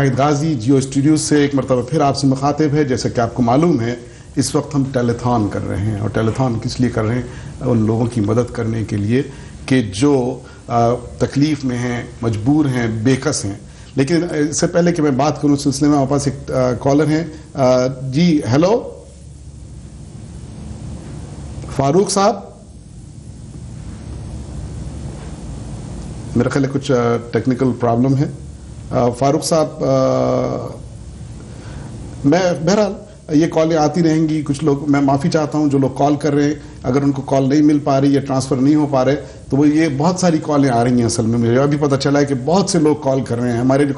مجاہد غازی Jio studio سے ایک مرتبہ پھر آپ سے مخاطب ہے. جیسا کہ آپ کو معلوم ہے اس وقت ہم ٹیلیتھون کر رہے ہیں, اور ٹیلیتھون کس لیے کر رہے ہیں؟ ان لوگوں کی مدد کرنے کے لیے کہ جو تکلیف میں ہیں, مجبور ہیں, بےکس ہیں. لیکن اس سے پہلے کہ میں بات کروں اس سلسلے میں ہمارے پاس ایک کالر ہیں. جی ہیلو فاروق صاحب, میرا خیال ہے کچھ ٹیکنیکل پرابلم ہے. فاروق صاحب, میں بہرحال یہ کالیں آتی رہیں گی. کچھ لوگ, میں معافی چاہتا ہوں جو لوگ کال کر رہے ہیں, اگر ان کو کال نہیں مل پا رہی یا ٹرانسفر نہیں ہو پا رہے تو وہ یہ بہت ساری کالیں آ رہی ہیں. اصل میں مجھے ابھی پتہ چلا ہے کہ بہت سے لوگ کال کر رہے ہیں. ہمارے جو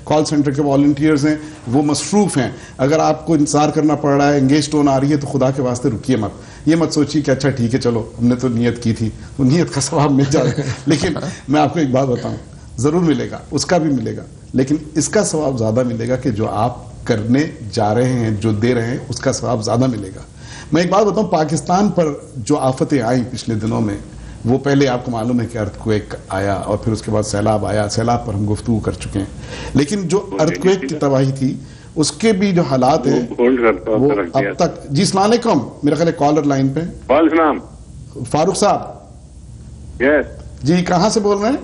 کال سینٹر کے والنٹیئرز ہیں وہ مصروف ہیں. اگر آپ کو انتظار کرنا پڑ رہا ہے, انگیج ٹون آ رہی ہے, تو خدا کے واسطے رکیے مت. یہ مت سوچیے کہ اچھا ٹھیک ہے چلو ہم نے تو نیت کی تھی, تو نیت کا ثواب مل جائے گا. لیکن میں آپ کو ایک بات بتاؤں, ضرور ملے گا, اس کا بھی ملے گا, لیکن اس کا ثواب زیادہ ملے گا کہ جو آپ کرنے جا رہے ہیں, جو دے رہے ہیں, اس کا ثواب زیادہ ملے گا. میں ایک بات بتاؤں, پاکستان پر جو آفتیں آئیں پچھلے دنوں میں, وہ پہلے آپ کو معلوم ہے کہ ارتھ کویک آیا, اور پھر اس کے بعد سیلاب آیا. سیلاب پر ہم گفتگو کر چکے ہیں, لیکن جو ارتھ کویک کی تباہی تھی اس کے بھی جو حالات ہیں وہ اب تک. جی السلام علیکم, میرا خیال ہے کالر لائن پہ. وعلیکم. فاروق صاحب جی کہاں سے بول رہے ہیں؟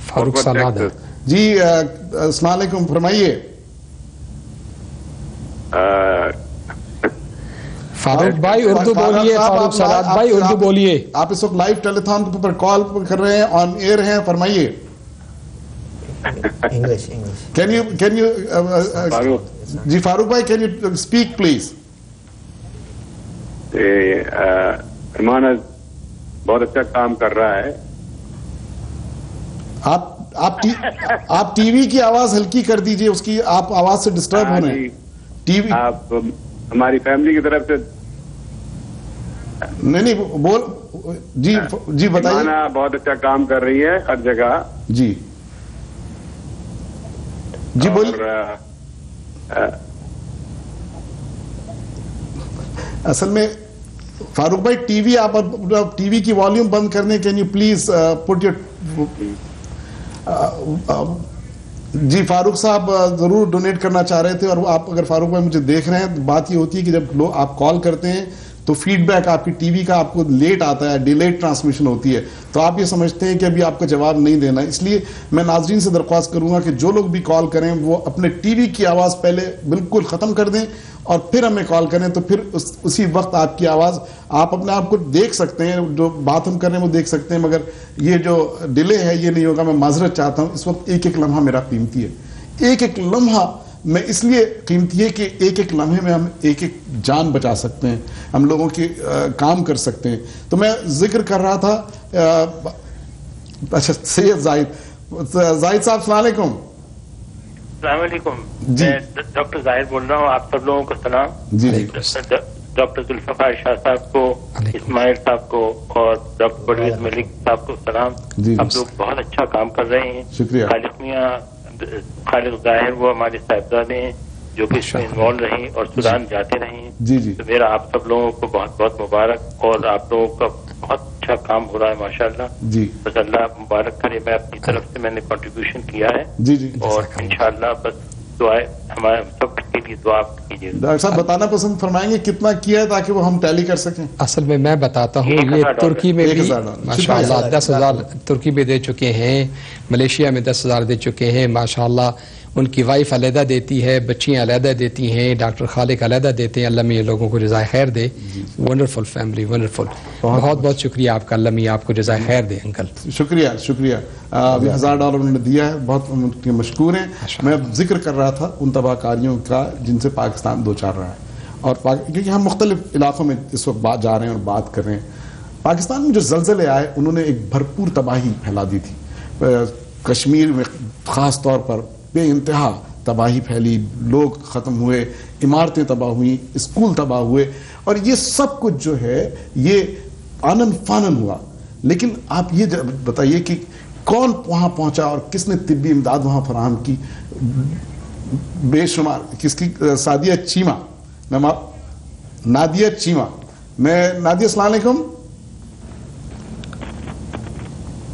فاروق سلاد. جی السلام علیکم, فرمائیے. فاروق بھائی اردو بولیے. فاروق سلاد بھائی اردو بولیے. آپ اس وقت لائیو ٹیلی تھون پر کال کر رہے ہیں, آن ایئر ہیں, فرمائیے. کین یو جی فاروق بھائی کین یو اسپیک پلیز. ایمان بہت اچھا کام کر رہا ہے. آپ ٹی وی کی آواز ہلکی کر دیجئے, اس کی آپ آواز سے ڈسٹرب ہو رہے ہیں. ٹی وی آپ ہماری فیملی کی طرف سے نہیں بول. جی بتائیے. بہت اچھا کام کر رہی ہے ہر جگہ. جی بولیے. اصل میں فاروق بھائی ٹی وی, آپ ٹی وی کی والیوم بند کرنے, can you please put your. جی فاروق صاحب ضرور ڈونیٹ کرنا چاہ رہے تھے, اور آپ اگر فاروق بھائی مجھے دیکھ رہے ہیں تو بات یہ ہوتی ہے کہ جب آپ کال کرتے ہیں تو فیڈ بیک آپ کی ٹی وی کا آپ کو لیٹ آتا ہے, ڈیلیٹ ٹرانسمیشن ہوتی ہے, تو آپ یہ سمجھتے ہیں کہ ابھی آپ کا جواب نہیں دینا. اس لیے میں ناظرین سے درخواست کروں گا کہ جو لوگ بھی کال کریں وہ اپنے ٹی وی کی آواز پہلے بالکل ختم کر دیں اور پھر ہمیں کال کریں, تو پھر اسی وقت آپ کی آواز, آپ اپنے آپ کو دیکھ سکتے ہیں, جو بات ہم کر رہے ہیں وہ دیکھ سکتے ہیں, مگر یہ جو ڈیلے ہے یہ نہیں ہوگا. میں معذرت چاہتا ہوں. اس وقت ایک ایک لمحہ میرا قیمتی ہے, ایک ایک لمحہ میں اس لیے قیمتی ہے کہ ایک ایک لمحے میں ہم ایک ایک جان بچا سکتے ہیں, ہم لوگوں کے کام کر سکتے ہیں. تو میں ذکر کر رہا تھا, اچھا سید زاہد صاحب السلام علیکم. السلام علیکم. جی میں ڈاکٹر ظاہر بول رہا ہوں. آپ سب لوگوں کو سلام. جی ڈاکٹر ذوالفقار شاہ صاحب کو, اسماعیل صاحب کو اور ڈاکٹر پرویز ملک صاحب کو سلام. آپ لوگ بہت اچھا کام کر رہے ہیں. شکریہ. خالق ظاہر وہ ہمارے صاحبزادے ہیں جو کہ اس میں انوالو رہیں اور سودان جاتے رہے ہیں. جی تو میرا آپ سب لوگوں کو بہت بہت مبارک, اور آپ لوگوں کا بہت اچھا کام ہو رہا ہے ماشاءاللہ. جی بس اللہ مبارک کرے. میں اپنی طرف سے میں نے کنٹریبیوشن کیا ہے. جی اور انشاءاللہ بس دعائیں ہمارے سب کے لیے دعا کیجیے. ڈاکٹر صاحب بتانا پسند فرمائیں گے کتنا کیا ہے تاکہ وہ ہم ٹیلی کر سکیں؟ اصل میں بتاتا ہوں, یہ ترکی میں بھی ماشاءاللہ 10,000 ترکی میں دے چکے ہیں, ملیشیا میں 10,000 دے چکے ہیں ماشاءاللہ. ان کی وائف علیحدہ دیتی ہے, بچیاں علیحدہ دیتی ہیں, ڈاکٹر خالق علیحدہ دیتے ہیں. اللہ میں یہ لوگوں کو جزائے خیر دے. Wonderful family, wonderful. بہت بہت شکریہ آپ کا, اللہ میں آپ کو جزائے خیر دے. انکل شکریہ. ابھی $1,000 انہوں نے دیا ہے, بہت مشکور ہیں. میں ذکر کر رہا تھا ان تباہ کاریوں کا جن سے پاکستان دو چار رہا ہے, اور کیونکہ ہم مختلف علاقوں میں اس وقت جا رہے ہیں اور بات کر رہے ہیں. پاکستان میں جو زلزلے آئے انہوں نے ایک بھرپور تباہی پھیلا دی تھی. کشمیر میں خاص طور پر بے انتہا تباہی پھیلی, لوگ ختم ہوئے, عمارتیں تباہ ہوئیں, اسکول تباہ ہوئے, اور یہ سب کچھ جو ہے یہ آنن فانن ہوا. لیکن آپ یہ بتائیے کہ کون وہاں پہنچا اور کس نے طبی امداد وہاں فراہم کی؟ بے شمار. کس کی؟ سعدیہ چیمہ, نادیہ چیمہ. میں نادیہ السلام علیکم.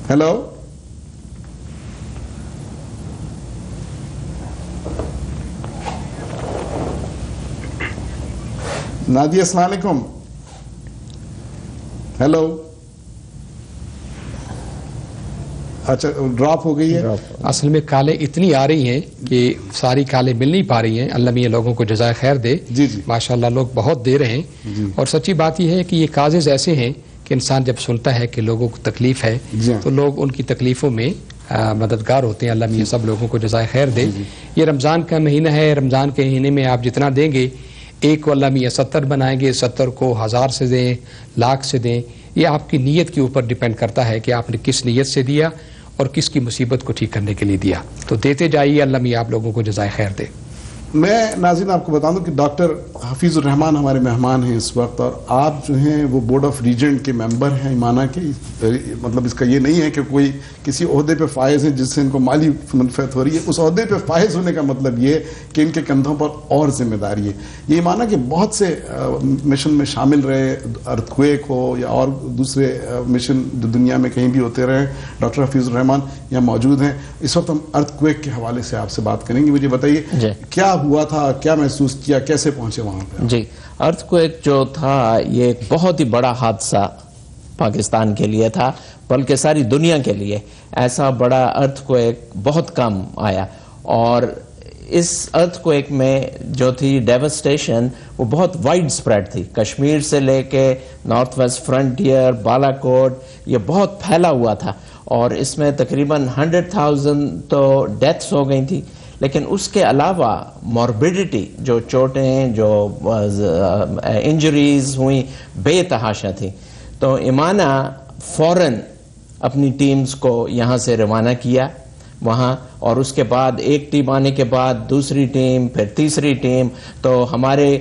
ہیلو نادیہ السلام علیکم. ہیلو. اچھا ڈراپ ہو گئی ہے. اصل میں کالیں اتنی آ رہی ہیں کہ ساری کالیں مل نہیں پا رہی ہیں. اللہ میاں لوگوں کو جزائے خیر دے. جی جی ماشاءاللہ لوگ بہت دے رہے ہیں. اور سچی بات یہ ہے کہ یہ کازز ایسے ہیں کہ انسان جب سنتا ہے کہ لوگوں کو تکلیف ہے تو لوگ ان کی تکلیفوں میں مددگار ہوتے ہیں. اللہ میاں سب لوگوں کو جزائے خیر دے. یہ رمضان کا مہینہ ہے. رمضان کے مہینے میں آپ جتنا دیں گے، ایک کو اللہ میاں 70 بنائیں گے، 70 کو 1000 سے دیں، لاکھ سے دیں. یہ آپ کی نیت کے اوپر ڈیپینڈ کرتا ہے کہ آپ نے کس نیت سے دیا اور کس کی مصیبت کو ٹھیک کرنے کے لیے دیا. تو دیتے جائیے. اللہ میاں آپ لوگوں کو جزائے خیر دے. میں ناظرین آپ کو بتا دوں کہ ڈاکٹر حفیظ الرحمان ہمارے مہمان ہیں اس وقت، اور آپ جو ہیں وہ بورڈ آف ریجنٹ کے ممبر ہیں ایمانا کے. مطلب اس کا یہ نہیں ہے کہ کوئی کسی عہدے پہ فائز ہیں جس سے ان کو مالی منفعت ہو رہی ہے. اس عہدے پہ فائز ہونے کا مطلب یہ کہ ان کے کندھوں پر اور ذمہ داری ہے. یہ ایمانا کے بہت سے مشن میں شامل رہے، ارتھ کویک ہو یا اور دوسرے مشن جو دنیا میں کہیں بھی ہوتے رہے. ڈاکٹر حفیظ الرحمان یہاں موجود ہیں. اس وقت ہم ارتھ کویک کے حوالے سے آپ سے بات کریں گے. مجھے بتائیے کیا ہوا تھا، کیا محسوس کیا، کیسے پہنچے وہاں پہ؟ جی، ارتھ کویک جو تھا یہ ایک بہت ہی بڑا حادثہ پاکستان کے لیے تھا، بلکہ ساری دنیا کے لیے. ایسا بڑا ارتھ کویک بہت کم آیا، اور اس ارتھ کویک میں جو تھی ڈیوسٹیشن وہ بہت وائڈ سپریڈ تھی. کشمیر سے لے کے نارتھ ویسٹ فرنٹیئر، بالا کوٹ، یہ بہت پھیلا ہوا تھا. اور اس میں تقریباً 100,000 تو ڈیتھس ہو گئی تھی. لیکن اس کے علاوہ موربیڈیٹی، جو چوٹیں، جو انجریز ہوئیں، بے تحاشا تھی. تو ایمانا فوراً اپنی ٹیمز کو یہاں سے روانہ کیا وہاں، اور اس کے بعد ایک ٹیم آنے کے بعد دوسری ٹیم، پھر تیسری ٹیم. تو ہمارے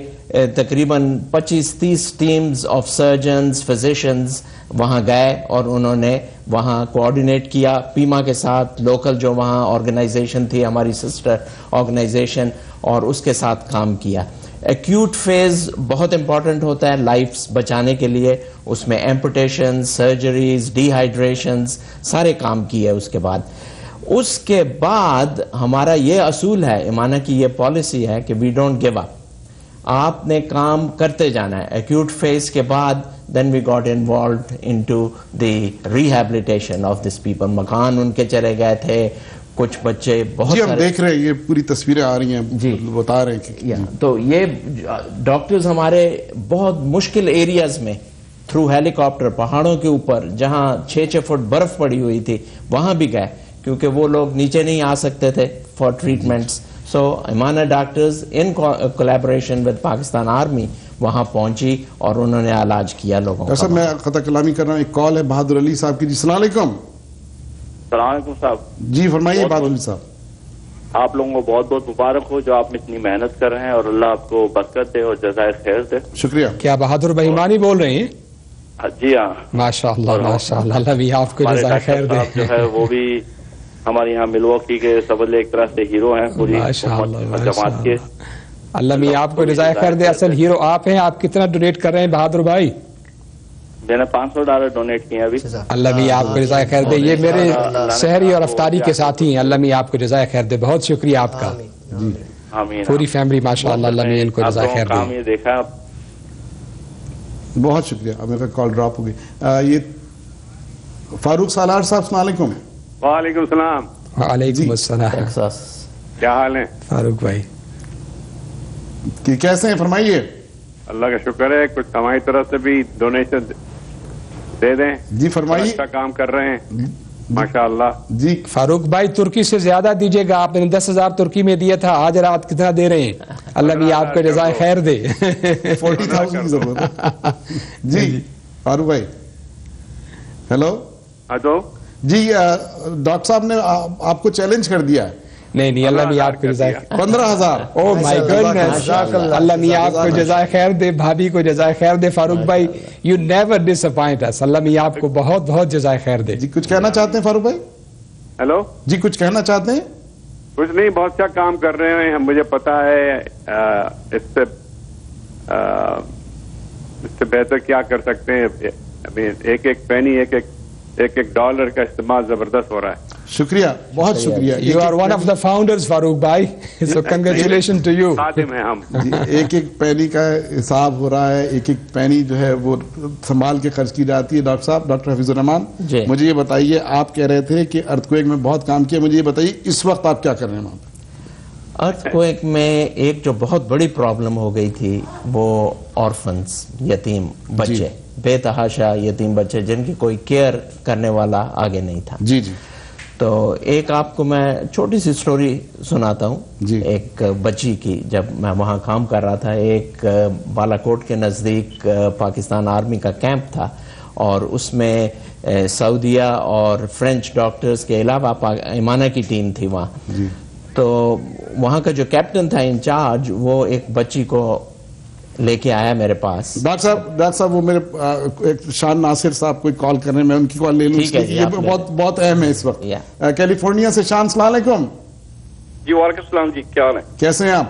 تقریباً 25-30 ٹیمز آف سرجنز، فزیشنز وہاں گئے، اور انہوں نے وہاں کوآرڈینیٹ کیا پیما کے ساتھ، لوکل جو وہاں آرگنائزیشن تھی ہماری سسٹر آرگنائزیشن، اور اس کے ساتھ کام کیا. ایکیوٹ فیز بہت امپورٹنٹ ہوتا ہے لائفز بچانے کے لیے. اس میں ایمپوٹیشنز، سرجریز، ڈی ہائیڈریشنز، سارے کام کیے. اس کے بعد ہمارا یہ اصول ہے، ایمانا کی یہ پالیسی ہے کہ وی ڈونٹ گیو اپ. آپ نے کام کرتے جانا ہے. ایکیوٹ فیز کے بعد then we got involved into the rehabilitation of these people. مکان ان کے چلے گئے تھے، کچھ بچے بہت ہم دیکھ رہے ہیں، یہ پوری تصویریں آ رہی ہیں. جی بتا رہے ہیں کہ تو یہ ڈاکٹرز ہمارے بہت مشکل ایریاز میں تھرو ہیلی کاپٹر، پہاڑوں کے اوپر جہاں 6 فٹ برف پڑی ہوئی تھی وہاں بھی گئے، کیونکہ وہ لوگ نیچے نہیں آ سکتے تھے فار ٹریٹمنٹس. سو ایمانا doctors in collaboration with Pakistan army وہاں پہنچی اور انہوں نے علاج کیا لوگوں کا. سر میں قطع کلامی کر رہا ہوں. ایک کال ہے بہادر علی صاحب کی. جی السلام علیکم. السلام علیکم صاحب. جی فرمائیے بہادر علی صاحب. آپ لوگوں کو بہت بہت مبارک ہو جو آپ اتنی محنت کر رہے ہیں، اور اللہ آپ کو برکت دے اور جزائے خیر دے. شکریہ. کیا بہادر بہیمانی بول رہے ہیں؟ جی ہاں ماشاء اللہ ماشاء اللہ. اللہ بھی آپ کو جزائے خیر دے. جو ہے وہ بھی ہمارے یہاں ملواکی کے سب ایک طرح سے ہیرو ہیں پوری جماعت کے. اللہ میاں آپ کو جزائے خیر دے. اصل ہیرو آپ ہیں. آپ کتنا ڈونیٹ کر رہے ہیں بہادر بھائی؟ میں نے $500 ڈونیٹ کیے ابھی. اللہ میاں آپ کو جزائے خیر دے. یہ میرے سحری اور افطاری کے ساتھی ہیں. اللہ میاں آپ کو جزائے خیر دے. بہت شکریہ آپ کا. پوری فیملی ماشاء اللہ. اللہ میاں ان کو جزائے خیر دے. یہ دیکھا بہت شکریہ. اب میرا کال ڈراپ ہو گئی. یہ فاروق سالار صاحب السلام علیکم. وعلیکم السلام. وعلیکم السلام. کیا حال ہے فاروق بھائی؟ کیسے ہیں فرمائیے. اللہ کا شکر ہے. کچھ ہماری طرف سے بھی ڈونیشن دے دیں. جی فرمائیے. اچھا کام کر رہے ہیں ماشاء اللہ. جی فاروق بھائی ترکی سے زیادہ دیجیے گا. آپ نے 10,000 ترکی میں دیا تھا، آج رات کتنا دے رہے ہیں؟ اللہ بھی آپ کو جزائے خیر دے. 40,000 کی ضرورت ہے. جی فاروق بھائی. ہیلو. ہلو. جی ڈاکٹر صاحب نے آپ کو چیلنج کر دیا ہے. نہیں اللہ بھی آپ کو جزائے 15,000. او مائی گڈنس. اللہ میاں آپ کو جزائے خیر دے. بھابھی کو جزائے خیر دے. فاروق بھائی یو نیور ڈس اپوائنٹ اس. اللہ میاں آپ کو بہت بہت جزائے خیر دے. جی کچھ کہنا چاہتے ہیں فاروق بھائی؟ ہیلو. جی کچھ کہنا چاہتے ہیں؟ کچھ نہیں، بہت اچھا کام کر رہے ہیں. مجھے پتا ہے اس سے بہتر کیا کر سکتے ہیں. ایک ایک پینی، ایک ایک ایک ڈالر کا استعمال زبردست ہو رہا ہے. شکریہ, بہت شکریہ. You are one of the founders, Farooq bhai. So congratulations to you. خادم ہیں ہم. ایک ایک پینی کا حساب ہو رہا ہے, ایک ایک پینی جو ہے وہ سنبھال کے خرچ کی جاتی ہے. ڈاکٹر صاحب, ڈاکٹر حفیظ الرحمان, مجھے یہ بتائیے, آپ کہہ رہے تھے کہ ارتھ کویک میں بہت کام کیا, مجھے یہ بتائیے اس وقت آپ کیا کر رہے ہیں وہاں پہ؟ ارتھ کویک میں ایک جو بہت بڑی پرابلم ہو گئی تھی وہ آرفنز, یتیم بچے, بے تحاشا یتیم بچے جن کی کوئی کیئر کرنے والا آگے نہیں تھا. جی جی. تو ایک آپ کو میں چھوٹی سی سٹوری سناتا ہوں ایک بچی کی. جب میں وہاں کام کر رہا تھا, ایک بالا کوٹ کے نزدیک پاکستان آرمی کا کیمپ تھا, اور اس میں سعودیہ اور فرینچ ڈاکٹرز کے علاوہ ایمانہ کی ٹیم تھی وہاں. تو وہاں کا جو کیپٹن تھا انچارج, وہ ایک بچی کو لے کے آیا میرے پاس. ڈاکٹر صاحب وہ میرے ایک شان ناصر صاحب کوئی کال کر رہے ہیں, میں ان کی کال لے لوں, یہ بہت اہم ہے اس وقت. کیلیفورنیا سے شان, السلام علیکم. جی وعلیکم السلام. جی کیا حال ہے؟ کیسے ہیں آپ؟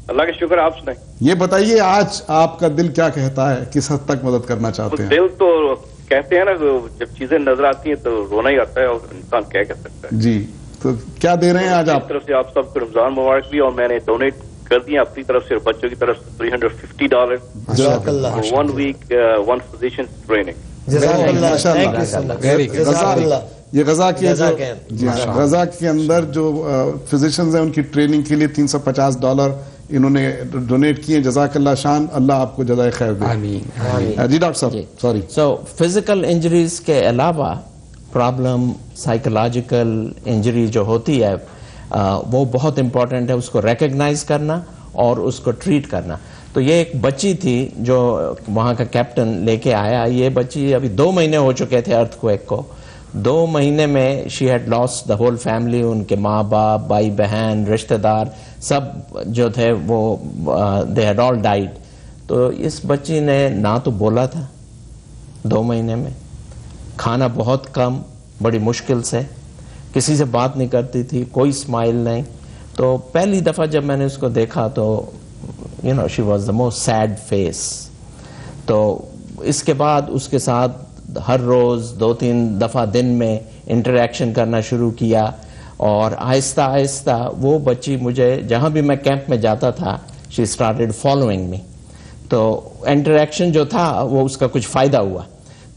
اللہ کا شکر, آپ سنائیں. یہ بتائیے آج آپ کا دل کیا کہتا ہے, کس حد تک مدد کرنا چاہتے ہیں؟ دل تو کہتے ہیں نا, جب چیزیں نظر آتی ہیں تو رونا ہی آتا ہے, اور انسان کیا کہہ سکتا ہے. جی, تو کیا دے رہے ہیں آج آپ؟ طرف سے آپ سب کو رمضان مبارک بھی, اور میں نے ڈونیٹ کر دیا اپنی طرف سے, بچوں کی طرف سے $350 1 week 1 physician training. یہ غزہ کے اندر جو فزیشنز ہیں ان کی ٹریننگ کے لیے $350 انہوں نے ڈونیٹ کیے. جزاک اللہ شان, اللہ آپ کو جزائے خیر دے. جی ڈاکٹر صاحب, سوری. سو فزیکل انجریز کے علاوہ پرابلم سائیکولوجیکل انجری جو ہوتی ہے وہ بہت امپورٹنٹ ہے, اس کو ریکگنائز کرنا اور اس کو ٹریٹ کرنا. تو یہ ایک بچی تھی جو وہاں کا کیپٹن لے کے آیا. یہ بچی ابھی 2 مہینے ہو چکے تھے ارتھ کویک کو. 2 مہینے میں she had lost the whole family, ان کے ماں باپ, بھائی بہن, رشتہ دار سب جو تھے وہ دے ہیڈ آل ڈائیڈ. تو اس بچی نے نہ تو بولا تھا 2 مہینے میں, کھانا بہت کم, بڑی مشکل سے, کسی سے بات نہیں کرتی تھی, کوئی اسمائل نہیں. تو پہلی دفعہ جب میں نے اس کو دیکھا تو she was the most sad face. تو اس کے بعد اس کے ساتھ ہر روز 2-3 دفعہ دن میں انٹریکشن کرنا شروع کیا, اور آہستہ آہستہ وہ بچی مجھے جہاں بھی میں کیمپ میں جاتا تھا شی اسٹارٹیڈ فالوئنگ می. تو انٹریکشن جو تھا وہ اس کا کچھ فائدہ ہوا.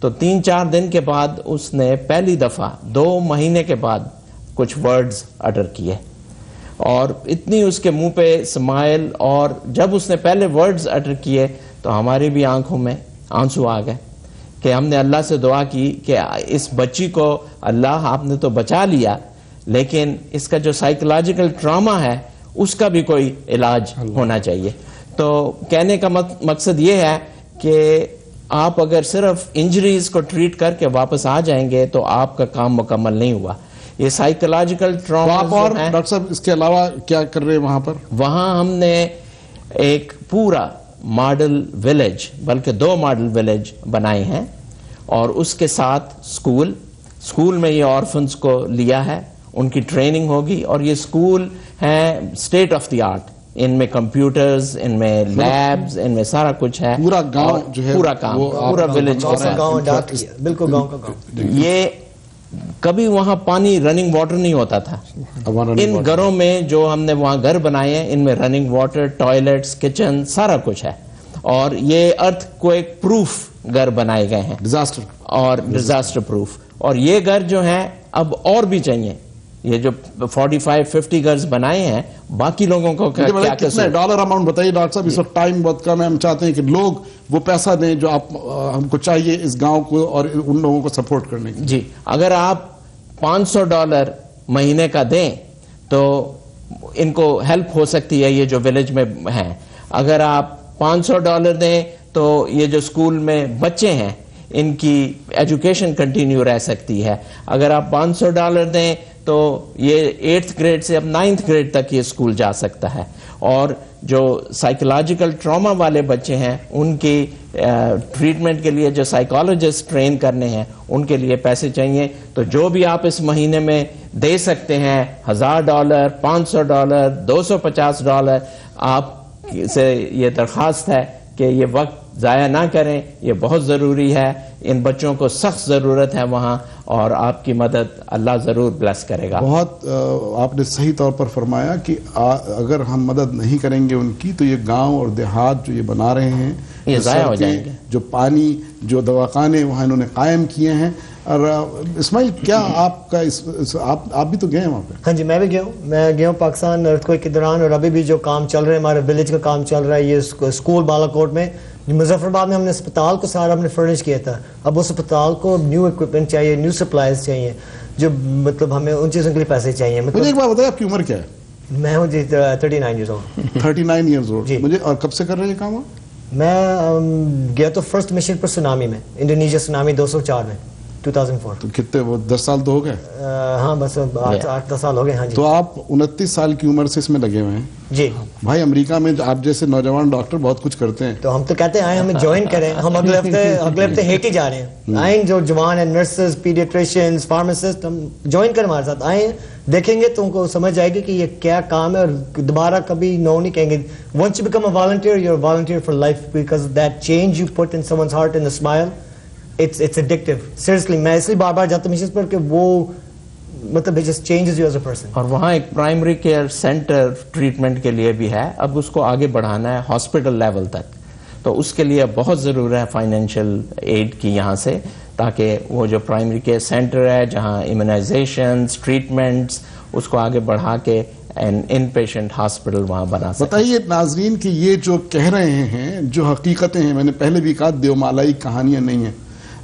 تو 3-4 دن کے بعد اس نے پہلی دفعہ 2 مہینے کے بعد کچھ ورڈز اٹر کیے, اور اتنی اس کے منہ پہ اسمائل. اور جب اس نے پہلے ورڈز اٹر کیے تو ہماری بھی آنکھوں میں آنسو آ گئے, کہ ہم نے اللہ سے دعا کی کہ اس بچی کو اللہ آپ نے تو بچا لیا, لیکن اس کا جو سائیکولوجیکل ٹراما ہے اس کا بھی کوئی علاج ہونا چاہیے. تو کہنے کا مقصد یہ ہے کہ آپ اگر صرف انجریز کو ٹریٹ کر کے واپس آ جائیں گے تو آپ کا کام مکمل نہیں ہوا. یہ سائیکولوجیکل ٹراما. اور ڈاکٹر صاحب اس کے علاوہ کیا کر رہے ہیں وہاں پر؟ وہاں ہم نے ایک پورا ماڈل ولیج, بلکہ 2 ماڈل ولیج بنائے ہیں, اور اس کے ساتھ اسکول میں یہ آرفنز کو لیا ہے, ان کی ٹریننگ ہوگی. اور یہ اسکول ہیں اسٹیٹ آف دی آرٹ, ان میں کمپیوٹرز, ان میں لیبز, ان میں سارا کچھ ہے. پورا گاؤں جو ہے, پورا کام, پورا ولیج کے ساتھ. بالکل گاؤں کا گاؤں. یہ کبھی وہاں پانی رننگ واٹر نہیں ہوتا تھا. ان گھروں میں جو ہم نے وہاں گھر بنائے ہیں ان میں رننگ واٹر, ٹوائلٹس, کچن, سارا کچھ ہے. اور یہ ارتھ کویک پروف گھر بنائے گئے ہیں, ڈیزاسٹر پروف. اور یہ گھر جو ہیں اب اور بھی چاہیے. یہ جو 45-50 گھرز بنائے ہیں, باقی لوگوں کو کیا کتنے ڈالر اماؤنٹ بتائیے ڈاکٹر صاحب, اس وقت ٹائم بہت کم ہے, ہم چاہتے ہیں کہ لوگ وہ پیسہ دیں جو آپ ہم کو چاہیے اس گاؤں کو اور ان لوگوں کو سپورٹ کرنے کی. جی, اگر آپ $500 مہینے کا دیں تو ان کو ہیلپ ہو سکتی ہے, یہ جو ولیج میں ہیں. اگر آپ $500 دیں تو یہ جو اسکول میں بچے ہیں ان کی ایجوکیشن کنٹینیو رہ سکتی ہے. اگر آپ $500 دیں تو یہ 8th گریڈ سے اب 9th گریڈ تک یہ اسکول جا سکتا ہے. اور جو سائیکولوجیکل ٹراما والے بچے ہیں ان کی ٹریٹمنٹ کے لیے جو سائیکالوجسٹ ٹرین کرنے ہیں ان کے لیے پیسے چاہیے. تو جو بھی آپ اس مہینے میں دے سکتے ہیں, $1000, $500, $250, آپ سے یہ درخواست ہے کہ یہ وقت ضائع نہ کریں، یہ بہت ضروری ہے. ان بچوں کو سخت ضرورت ہے وہاں، اور آپ کی مدد اللہ ضرور بلیس کرے گا. بہت آپ نے صحیح طور پر فرمایا کہ اگر ہم مدد نہیں کریں گے ان کی تو یہ گاؤں اور دیہات جو یہ بنا رہے ہیں یہ ضائع ہو جائیں گے. جو پانی، جو دواخانے وہاں انہوں نے قائم کیے ہیں. اور اسماعیل، کیا آپ کا آپ بھی تو گئے ہیں وہاں پہ؟ ہاں جی، میں بھی گیا ہوں. میں گیا ہوں پاکستان ارتھکویک کے دوران، اور ابھی بھی جو کام چل رہے ہیں ہمارے ولیج کا کام چل رہا ہے. یہ اسکول بالا کوٹ میں، مظفر آباد میں ہم نے اسپتال کو سارا ہم نے فرنش کیا تھا. اب اس اسپتال کو نیو اکوپمنٹ چاہیے، نیو سپلائز چاہیے، جو مطلب ہمیں ان چیزوں کے لیے پیسے چاہیے. مجھے ایک بات بتائیں، آپ کی عمر کیا ہے؟ میں ہوں جی 39 ایئرز اولڈ. 39 ایئرز اولڈ جی. مجھے، اور کب سے کر رہے ہیں کام؟ میں گیا تو فرسٹ مشن پر سونامی میں، انڈونیشیا سونامی 2004 میں 2004. تو کتنے، وہ 10 سال تو ہو گئے؟ ہاں بس 8-10 سال ہو گئے. ہاں جی. تو آپ 29 سال کی عمر سے اس میں لگے ہوئے ہیں؟ جی بھائی، امریکہ میں آپ جیسے نوجوان ڈاکٹر بہت کچھ کرتے ہیں. تو ہم تو کہتے ہیں آئیں ہمیں جوائن کریں. ہم اگلے ہفتے ہیٹی جا رہے ہیں. آئیں جو جوان ہیں، نرسز، پیڈیٹریشینز، فارماسسٹ، ہم جوائن کریں ہمارے ساتھ. آئیں، دیکھیں گے تو ان کو سمجھ آئے گی کہ یہ کیا کام ہے، اور دوبارہ کبھی نو نہیں کہیں گے. once you become a volunteer, you're a volunteer for life, because that change you put in someone's heart and a smile, it's addictive. Seriously, میں اس لیے بار بار جاتا ہوں مشن پر کہ وہ مطلب it just changes you as a person. اور وہاں ایک پرائمری کیئر سینٹر ٹریٹمنٹ کے لیے بھی ہے. اب اس کو آگے بڑھانا ہے ہاسپٹل لیول تک، تو اس کے لیے بہت ضرور ہے فائنینشیل ایڈ کی یہاں سے، تاکہ وہ جو پرائمری کیئر سینٹر ہے جہاں امیونائزیشنز، ٹریٹمنٹس، اس کو آگے بڑھا کے ان پیشنٹ ہاسپٹل وہاں بنا سکتے. بتائیے ناظرین کہ یہ جو کہہ رہے ہیں جو حقیقتیں ہیں، میں نے پہلے بھی کہا دیومالائی کہانیاں نہیں ہیں.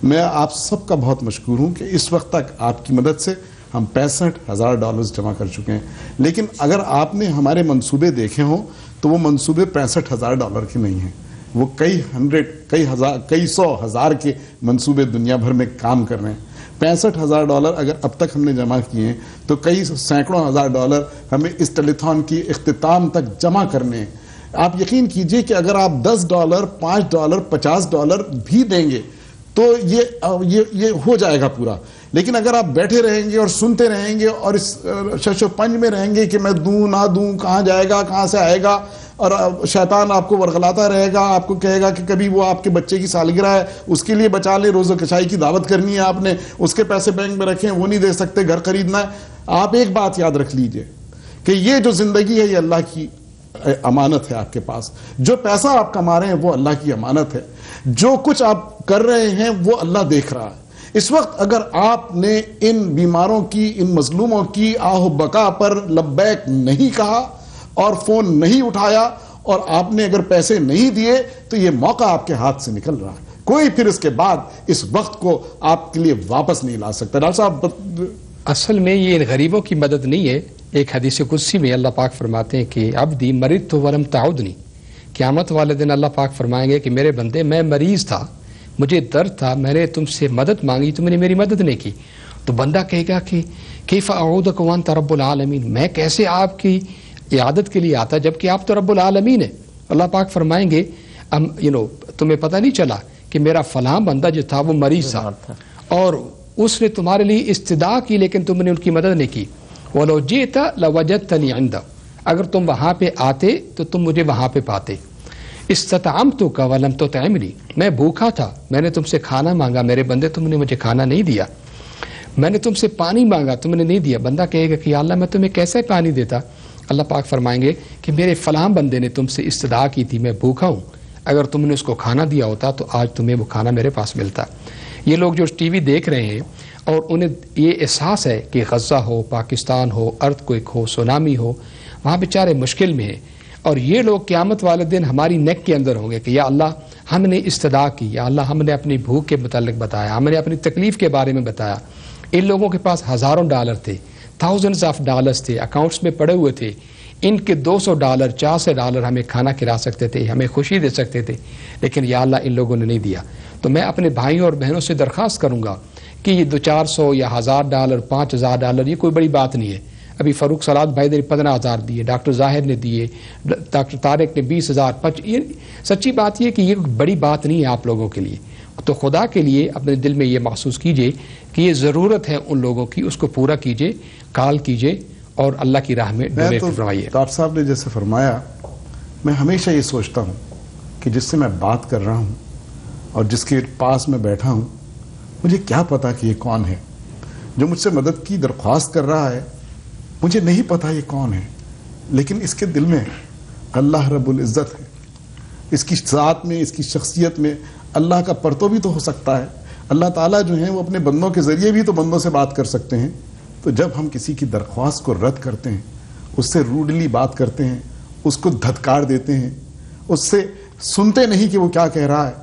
میں آپ سب کا بہت مشکور ہوں کہ اس وقت تک آپ کی مدد سے ہم $65,000 جمع کر چکے ہیں. لیکن اگر آپ نے ہمارے منصوبے دیکھے ہوں تو وہ منصوبے $65,000 کے نہیں ہیں. وہ کئی سو ہزار کے منصوبے دنیا بھر میں کام کر رہے ہیں. $65,000 اگر اب تک ہم نے جمع کیے ہیں تو کئی سینکڑوں ہزار ڈالر ہمیں اس ٹیلیتھون کی اختتام تک جمع کرنے ہیں. آپ یقین کیجئے کہ اگر آپ $10، $5، $50 بھی دیں گے تو یہ ہو جائے گا پورا. لیکن اگر آپ بیٹھے رہیں گے اور سنتے رہیں گے اور اس شش و پنج میں رہیں گے کہ میں دوں نہ دوں، کہاں جائے گا، کہاں سے آئے گا، اور شیطان آپ کو ورغلاتا رہے گا، آپ کو کہے گا کہ کبھی وہ آپ کے بچے کی سالگرہ ہے اس کے لیے بچا لیں، روز و کشائی کی دعوت کرنی ہے آپ نے، اس کے پیسے بینک میں رکھیں وہ نہیں دے سکتے، گھر خریدنا ہے. آپ ایک بات یاد رکھ لیجئے کہ یہ جو زندگی ہے یہ اللہ کی امانت ہے آپ کے پاس. جو پیسہ آپ کما رہے ہیں وہ اللہ کی امانت ہے. جو کچھ آپ کر رہے ہیں وہ اللہ دیکھ رہا ہے. اس وقت اگر آپ نے ان بیماروں کی، ان مظلوموں کی آہ و بکا پر لبیک نہیں کہا اور فون نہیں اٹھایا اور آپ نے اگر پیسے نہیں دیے تو یہ موقع آپ کے ہاتھ سے نکل رہا ہے. کوئی پھر اس کے بعد اس وقت کو آپ کے لیے واپس نہیں لا سکتا. ڈاکٹر صاحب، اصل میں یہ غریبوں کی مدد نہیں ہے. ایک حدیث قدسی میں اللہ پاک فرماتے ہیں کہ عبدی مرضت ولم تعودنی. قیامت والے دن اللہ پاک فرمائیں گے کہ میرے بندے میں مریض تھا، مجھے درد تھا، میں نے تم سے مدد مانگی، تم نے میری مدد نہیں کی. تو بندہ کہے گا کہ کیف اعودک وانت رب العالمین، میں کیسے آپ کی عیادت کے لیے آتا جبکہ آپ تو رب العالمین ہیں. اللہ پاک فرمائیں گے تمہیں پتہ نہیں چلا کہ میرا فلاں بندہ جو تھا وہ مریض تھا اور اس نے تمہارے لیے استدعا کی لیکن تم نے ان کی مدد نہیں کی. وَلَوْ جِئْتَ لَوَجَدْتَنِي عِنْدَهُ، اگر تم وہاں پہ آتے تو تم مجھے وہاں پہ پاتے. استطعمتک ولم تطعمنی، میں بھوکا تھا، میں نے تم سے کھانا مانگا، میرے بندے تم نے مجھے کھانا نہیں دیا. میں نے تم سے پانی مانگا، تم نے نہیں دیا. بندہ کہے گا کہ یا اللہ میں تمہیں کیسے پانی دیتا. اللہ پاک فرمائیں گے کہ میرے فلاں بندے نے تم سے استدعا کی تھی، میں بھوکا ہوں، اگر تم نے اس کو کھانا دیا ہوتا تو آج تمہیں وہ کھانا میرے پاس ملتا. یہ لوگ جو ٹی وی دیکھ رہے ہیں اور انہیں یہ احساس ہے کہ غزہ ہو، پاکستان ہو، ارتھ کوئک ہو، سونامی ہو، وہاں بیچارے مشکل میں ہیں، اور یہ لوگ قیامت والے دن ہماری نیک کے اندر ہوں گے کہ یا اللہ ہم نے استدعا کی، یا اللہ ہم نے اپنی بھوک کے متعلق بتایا، ہم نے اپنی تکلیف کے بارے میں بتایا. ان لوگوں کے پاس ہزاروں ڈالر تھے، تھاؤزنڈز آف ڈالرز تھے، اکاؤنٹس میں پڑے ہوئے تھے. ان کے $200 $400 ہمیں کھانا کھلا سکتے تھے، ہمیں خوشی دے سکتے تھے، لیکن یا اللہ ان لوگوں نے نہیں دیا. تو میں اپنے بھائیوں اور بہنوں سے درخواست کروں گا کہ یہ $200 یا $1000 $5000 یہ کوئی بڑی بات نہیں ہے. ابھی فاروق سلاد بھائی نے 15,000 دیے، ڈاکٹر ظاہر نے دیے، ڈاکٹر طارق نے 20,000. یہ سچی بات یہ کہ یہ بڑی بات نہیں ہے آپ لوگوں کے لیے. تو خدا کے لیے اپنے دل میں یہ محسوس کیجئے کہ یہ ضرورت ہے ان لوگوں کی، اس کو پورا کیجئے، کال کیجئے اور اللہ کی راہ میں ڈونیٹ کروائیے. ڈاکٹر صاحب نے جیسے فرمایا، میں ہمیشہ یہ سوچتا ہوں کہ جس سے میں بات کر رہا ہوں اور جس کے پاس میں بیٹھا ہوں مجھے کیا پتا کہ یہ کون ہے. جو مجھ سے مدد کی درخواست کر رہا ہے مجھے نہیں پتا یہ کون ہے, لیکن اس کے دل میں اللہ رب العزت ہے. اس کی ذات میں, اس کی شخصیت میں اللہ کا پرتو بھی تو ہو سکتا ہے. اللہ تعالیٰ جو ہیں وہ اپنے بندوں کے ذریعے بھی تو بندوں سے بات کر سکتے ہیں. تو جب ہم کسی کی درخواست کو رد کرتے ہیں, اس سے روڈلی بات کرتے ہیں, اس کو دھتکار دیتے ہیں, اس سے سنتے نہیں کہ وہ کیا کہہ رہا ہے,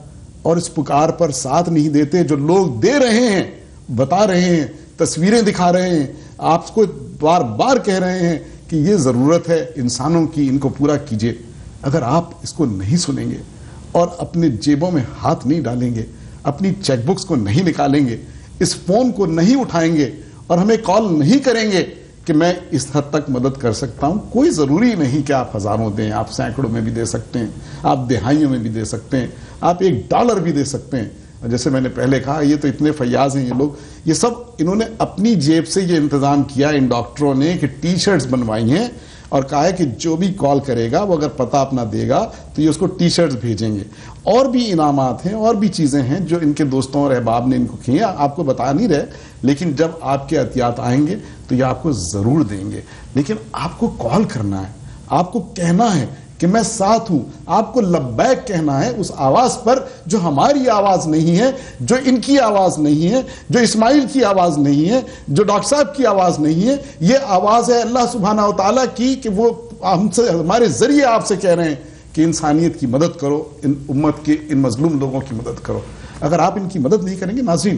اور اس پکار پر ساتھ نہیں دیتے جو لوگ دے رہے ہیں, بتا رہے ہیں, تصویریں دکھا رہے ہیں, آپ کو بار بار کہہ رہے ہیں کہ یہ ضرورت ہے انسانوں کی, ان کو پورا کیجئے. اگر آپ اس کو نہیں سنیں گے اور اپنے جیبوں میں ہاتھ نہیں ڈالیں گے, اپنی چیک بکس کو نہیں نکالیں گے, اس فون کو نہیں اٹھائیں گے اور ہمیں کال نہیں کریں گے کہ میں اس حد تک مدد کر سکتا ہوں. کوئی ضروری نہیں کہ آپ ہزاروں دیں, آپ سینکڑوں میں بھی دے سکتے ہیں, آپ دہائیوں میں بھی دے سکتے ہیں, آپ $1 بھی دے سکتے ہیں. جیسے میں نے پہلے کہا, یہ تو اتنے فیاض ہیں یہ لوگ, یہ سب انہوں نے اپنی جیب سے یہ انتظام کیا ان ڈاکٹروں نے کہ ٹی شرٹس بنوائی ہیں اور کہا ہے کہ جو بھی کال کرے گا وہ اگر پتہ اپنا دے گا تو یہ اس کو ٹی شرٹس بھیجیں گے. اور بھی انعامات ہیں, اور بھی چیزیں ہیں جو ان کے دوستوں اور احباب نے ان کو کی ہیں, آپ کو بتا نہیں رہے, لیکن جب آپ کے عطیات آئیں گے تو یہ آپ کو ضرور دیں گے. لیکن آپ کو کال کرنا ہے, آپ کو کہنا ہے کہ میں ساتھ ہوں, آپ کو لبیک کہنا ہے اس آواز پر جو ہماری آواز نہیں ہے, جو ان کی آواز نہیں ہے, جو اسماعیل کی آواز نہیں ہے, جو ڈاکٹر صاحب کی آواز نہیں ہے. یہ آواز ہے اللہ سبحانہ و تعالیٰ کی کہ وہ ہم سے, ہمارے ذریعے آپ سے کہہ رہے ہیں کہ انسانیت کی مدد کرو, ان امت کے ان مظلوم لوگوں کی مدد کرو. اگر آپ ان کی مدد نہیں کریں گے ناظرین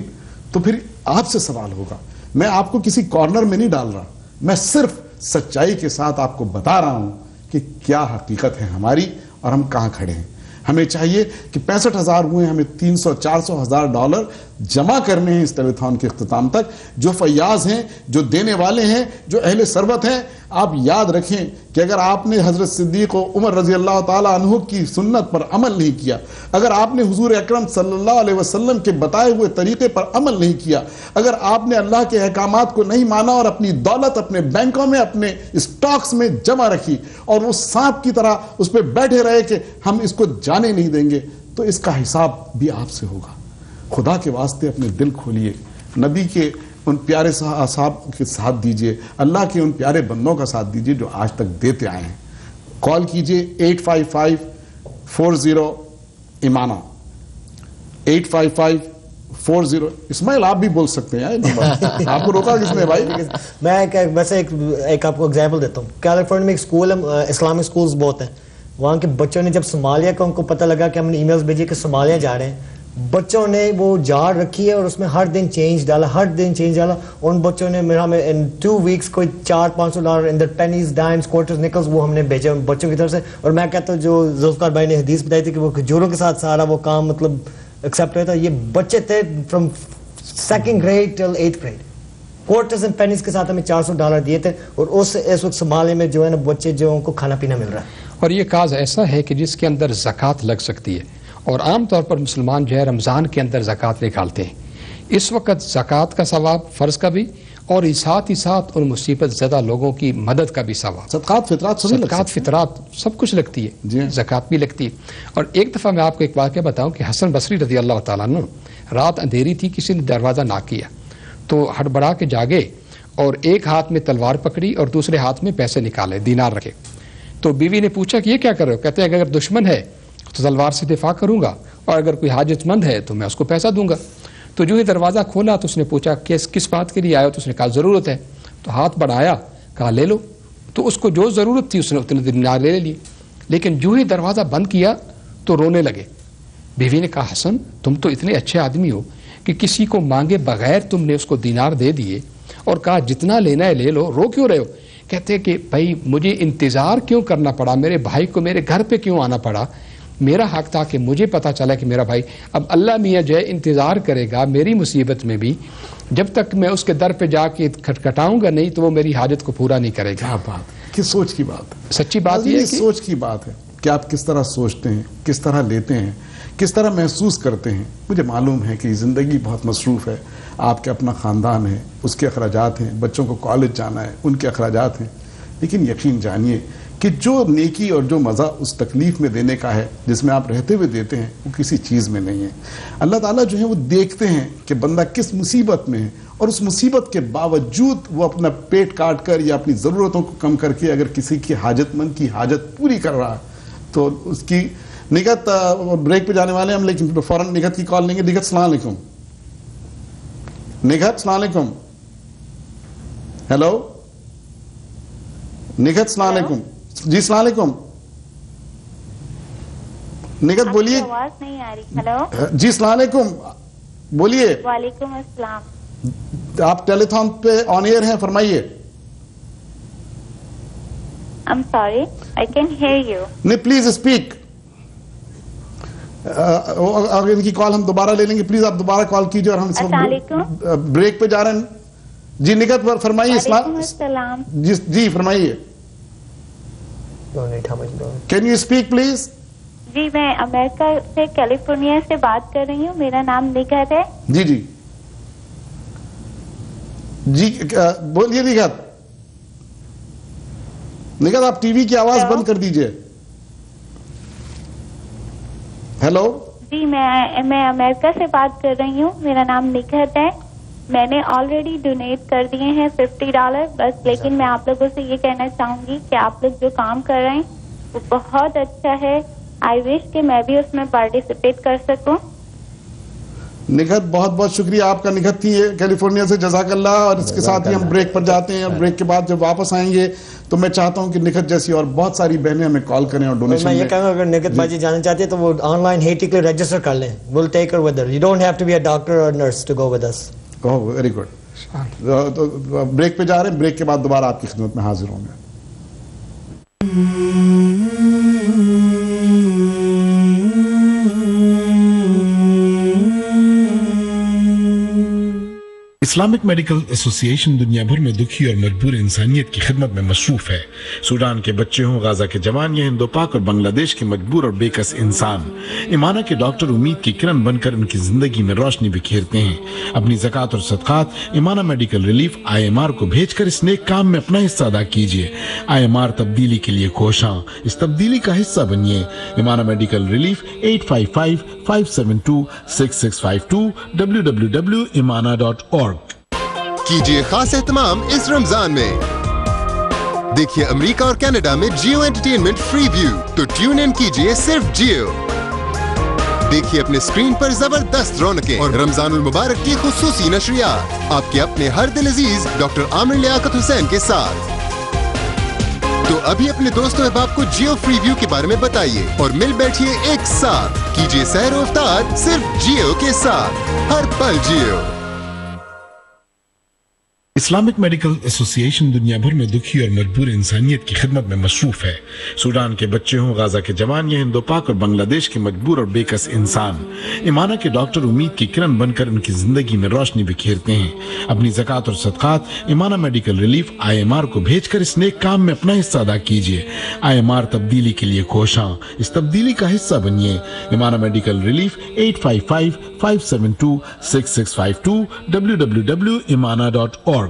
تو پھر آپ سے سوال ہوگا. میں آپ کو کسی کارنر میں نہیں ڈال رہا, میں صرف سچائی کے ساتھ آپ کو بتا رہا ہوں کہ کیا حقیقت ہے ہماری اور ہم کہاں کھڑے ہیں. ہمیں چاہیے کہ 65,000 ہوئے, ہمیں $300-400,000 جمع کرنے ہیں اس ٹیلیتھون کے اختتام تک. جو فیاض ہیں, جو دینے والے ہیں, جو اہل ثروت ہیں, آپ یاد رکھیں کہ اگر آپ نے حضرت صدیق و عمر رضی اللہ تعالیٰ عنہ کی سنت پر عمل نہیں کیا, اگر آپ نے حضور اکرم صلی اللہ علیہ وسلم کے بتائے ہوئے طریقے پر عمل نہیں کیا, اگر آپ نے اللہ کے احکامات کو نہیں مانا اور اپنی دولت اپنے بینکوں میں, اپنے اسٹاکس میں جمع رکھی اور وہ سانپ کی طرح اس پہ بیٹھے رہے کہ ہم اس کو جانے نہیں دیں گے, تو اس کا حساب بھی آپ سے ہوگا. خدا کے واسطے اپنے دل کھولیے, نبی کے ان پیارے صاحب کے ساتھ دیجئے, اللہ کے ان پیارے بندوں کا ساتھ دیجئے جو آج تک دیتے آئے ہیں. کال کیجئے 855-40 ایمانہ, 855-40. اسماعیل آپ بھی بول سکتے ہیں, آپ کو روکا کس نے بھائی؟ میں ویسے ایک آپ کو ایگزامپل دیتا ہوں. کیلیفورنیا میں ایک اسکول ہے, اسلامک اسکولز بہت ہیں. وہاں کے بچوں نے جب صومالیہ کا ان کو پتہ لگا کہ ہم نے ای میلز بھیجے کہ صومالیہ جا رہے ہیں, بچوں نے وہ جار رکھی ہے اور اس میں ہر دن چینج ڈالا, ہر دن چینج ڈالا. ان بچوں نے میرا ہمیں ان 2 ویکس کوئی $400-500 ان دا پینیز, ڈائمز, کوارٹرز, نکلز وہ ہم نے بھیجا بچوں کی طرف سے. اور میں کہتا ہوں جو ذوالفقار بھائی نے حدیث بتائی تھی کہ وہ کھجوروں کے ساتھ سارا وہ کام مطلب ایکسیپٹ ہوا تھا, یہ بچے تھے from 2nd grade till 8th grade. Quarters and pennies کے ساتھ ہمیں $400 دیے تھے, اور اس وقت صومالیہ میں جو ہے نا بچے جو ان کو کھانا پینا مل رہا ہے. اور یہ کاز ایسا ہے کہ جس کے اندر زکوٰۃ لگ سکتی ہے, اور عام طور پر مسلمان جو ہے رمضان کے اندر زکوٰۃ نکالتے ہیں. اس وقت زکوٰۃ کا ثواب, فرض کا بھی, اور ساتھ ہی ساتھ ان مصیبت زدہ لوگوں کی مدد کا بھی ثواب. صدقات فطرات سب کچھ لگتی ہے, زکوٰۃ بھی لگتی ہے. اور ایک دفعہ میں آپ کو ایک واقعہ بتاؤں کہ حسن بصری رضی اللہ تعالیٰ عنہ, رات اندھیری تھی, کسی نے دروازہ ناک کیا تو ہڑبڑا کے جاگے اور ایک ہاتھ میں تلوار پکڑی اور دوسرے ہاتھ میں پیسے نکالے, دینار رکھے. تو بیوی نے پوچھا کہ یہ کیا کر رہے ہو؟ کہتے ہیں کہ اگر دشمن ہے تو تلوار سے دفاع کروں گا, اور اگر کوئی حاجت مند ہے تو میں اس کو پیسہ دوں گا. تو جو ہی دروازہ کھولا تو اس نے پوچھا کہ کس بات کے لیے آئے ہو؟ تو اس نے کہا ضرورت ہے. تو ہاتھ بڑھایا, کہا لے لو. تو اس کو جو ضرورت تھی اس نے اتنے دینار لے لیے. لیکن جو ہی دروازہ بند کیا تو رونے لگے. بیوی نے کہا حسن تم تو اتنے اچھے آدمی ہو کہ کسی کو مانگے بغیر تم نے اس کو دینار دے دیے اور کہا جتنا لینا ہے لے لو, رو کیوں رہے ہو؟ کہتے کہ بھائی مجھے انتظار کیوں کرنا پڑا, میرے بھائی کو میرے گھر پہ کیوں آنا پڑا؟ میرا حق تھا کہ مجھے پتا چلا کہ میرا بھائی, اب اللہ میاں جو ہے انتظار کرے گا میری مصیبت میں بھی, جب تک میں اس کے در پہ جا کے کھٹکھٹاؤں گا نہیں تو وہ میری حاجت کو پورا نہیں کرے گا. کیا بات, کس سوچ کی بات ہے, سچی بات یہ ہے کہ سوچ کی بات ہے کہ آپ کس طرح سوچتے ہیں, کس طرح لیتے ہیں, کس طرح محسوس کرتے ہیں. مجھے معلوم ہے کہ زندگی بہت مصروف ہے, آپ کے اپنا خاندان ہے, اس کے اخراجات ہیں, بچوں کو کالج جانا ہے, ان کے اخراجات ہیں, لیکن یقین جانیے کہ جو نیکی اور جو مزہ اس تکلیف میں دینے کا ہے جس میں آپ رہتے ہوئے دیتے ہیں وہ کسی چیز میں نہیں ہے. اللہ تعالیٰ جو ہے وہ دیکھتے ہیں کہ بندہ کس مصیبت میں ہے اور اس مصیبت کے باوجود وہ اپنا پیٹ کاٹ کر یا اپنی ضرورتوں کو کم کر کے اگر کسی کی حاجت مند کی حاجت پوری کر رہا ہے تو اس کی نگہت. بریک پہ جانے والے ہم لیکن فوراً نگہت کی کال لیں گے. نگہت السلام علیکم. نگہت السلام علیکم. ہیلو نگہت السلام علیکم. جی السلام علیکم. نگہت بولیے. آواز نہیں آ رہی. ہیلو جی السلام علیکم بولیے. وعلیکم السلام. آپ ٹیلی تھون پہ آن ایئر ہیں, فرمائیے. I'm sorry, I can hear you. نہیں پلیز اسپیک. اگر ان کی کال ہم دوبارہ لے لیں گے پلیز آپ دوبارہ کال کیجئے. اور ہم السلام علیکم. بریک پہ جا رہے ہیں. جی نگہت فرمائیے. وعلیکم السلام. جی فرمائیے. Can you speak please. جی میں امریکہ سے کیلیفورنیا سے بات کر رہی ہوں. میرا نام نگہت ہے. جی جی جی بولیے نگہت. نگہت آپ ٹی وی کی آواز بند کر دیجئے. ہیلو. جی میں امریکہ سے بات کر رہی ہوں. میرا نام نگہت ہے. میں نے آلریڈی ڈونیٹ کر دیے ہیں $50 بس. لیکن میں آپ لوگوں سے یہ کہنا چاہوں گی کہ آپ لوگ جو کام کر رہے ہیں وہ بہت اچھا ہے. آئی وش کہ میں بھی اس میں پارٹیسپیٹ کر سکوں. نگہت بہت بہت شکریہ آپ کا. نگہت تھی کیلیفورنیا سے, جزاک اللہ. اور اس کے ساتھ ہی ہم بریک پر جاتے ہیں. اور بریک کے بعد جب واپس آئیں گے تو میں چاہتا ہوں کہ نگہت جیسی اور بہت ساری بہنیں ہمیں کال کریں اور ڈونیشن. میں یہ کہوں گا اگر نگہت باجی جانا چاہتے ہیں تو وہ آن لائن ہیٹی کے لیے رجسٹر کر لیں. we'll take her with her. you don't have to be a doctor or nurse to go with us. Very good. تو بریک پہ جا رہے ہیں. بریک کے بعد دوبارہ آپ کی خدمت میں حاضر ہوں گے. اسلامک میڈیکل ایسوسی ایشن دنیا بھر میں دکھی اور مجبور انسانیت کی خدمت میں مصروف ہے. سوڈان کے بچے ہوں, غزہ کے جوان یا ہند و پاک اور بنگلہ دیش کے مجبور اور بے کس انسان, ایمانہ کے ڈاکٹر امید کی کرن بن کر ان کی زندگی میں روشنی بکھیرتے ہیں. اپنی زکوٰۃ اور صدقات ایمانہ میڈیکل ریلیف IMR کو بھیج کر اس نیک کام میں اپنا حصہ ادا کیجیے. IMR تبدیلی کے لیے کوشاں, اس تبدیلی کا حصہ بنیے. ایمانہ میڈیکل ریلیف 855-572-6652 www.imana.org. کیجئے خاص اہتمام اس رمضان میں. دیکھیے امریکہ اور کینیڈا میں جیو انٹرٹینمنٹ فری ویو, تو ٹیون ان کیجئے صرف جیو. دیکھیے اپنے اسکرین پر زبردست رونقیں اور رمضان المبارک کی خصوصی نشریات آپ کے اپنے ہر دل عزیز ڈاکٹر عامر لیاقت حسین کے ساتھ. تو ابھی اپنے دوست و احباب کو جیو فری ویو کے بارے میں بتائیے اور مل بیٹھیے ایک ساتھ. کیجئے سحر و افطار صرف جیو کے ساتھ. ہر پل جیو. اسلامک میڈیکل ایسوسی ایشن دنیا بھر میں دکھی اور مجبور انسانیت کی خدمت میں مصروف ہے. سوڈان کے بچے ہوں, غزہ کے جوان یا ہند و پاک اور بنگلہ دیش کے مجبور اور بے کس انسان, ایمانہ کے ڈاکٹر امید کی کرن بن کر ان کی زندگی میں روشنی بکھیرتے ہیں. اپنی زکوٰۃ اور صدقات ایمانہ میڈیکل ریلیف IMR کو بھیج کر اس نیک کام میں اپنا حصہ ادا کیجیے. IMR تبدیلی کے لیے کوشاں, اس تبدیلی کا حصہ بنیے. ایمانہ میڈیکل ریلیف 855-572-6652 www.imana.org.